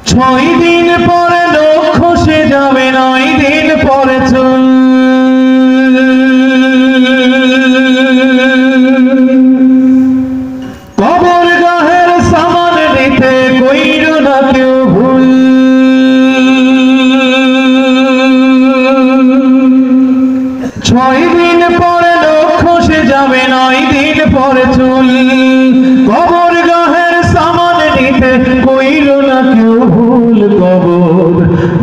6 দিন পরে দুঃখ সে যাবে 9 দিন পরে চল কবর গাহের সামান দিতে কইরো না কেউ ভুল 6 দিন পরে দুঃখ সে যাবে 9 দিন পরে চল কবর গাহের সামান দিতে কইরো না কেউ ভুল কবর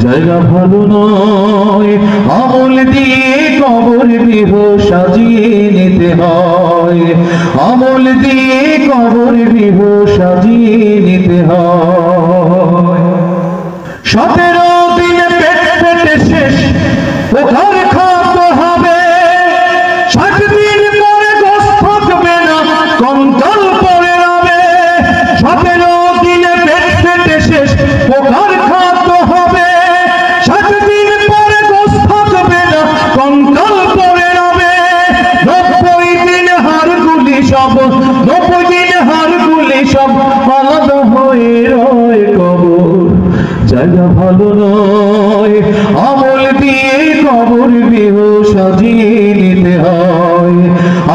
জায়গা ভালো নয় আমল দিয়ে কবর গৃহ সাজিয়ে নিতে হয় আমল দিয়ে কবর গৃহ সাজিয়ে নিতে হয় 17 দিন পেট পেটে শেষ ওখানে খাওয়া হবে 60 দিন পরে গোশ থাকবে না কঙ্কাল পড়ে রবে 17 দিনে পেট পেটে শেষ ওখানে খাওয়া হবে 60 দিন পরে গোশ থাকবে না কঙ্কাল পড়ে রবে 90 দিন হাড়গুলি সব 90 দিন হাড়গুলি সব আলাদা হয়ে রয় কবর জায়গা ভালো নয় আমল দিয়ে কবর গৃহ সাজিয়ে নিতে হয়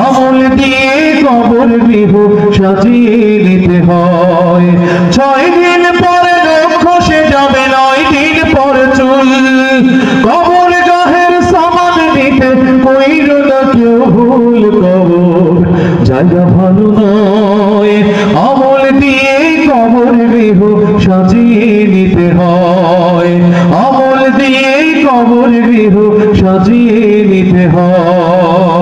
আমল দিয়ে কবর গৃহ সাজিয়ে নিতে হয় 6 দিন পরে দুঃখ সে যাবে 9 দিন পরে চুল কবর গাহের সামান দিতে কইরো না কেউ ভুল কবর জায়গা ভালো নয় আমল দিয়ে কবর গৃহ সাজিয়ে নিতে হয় আমল দিয়ে কবর গৃহ সাজিয়ে নিতে হয়।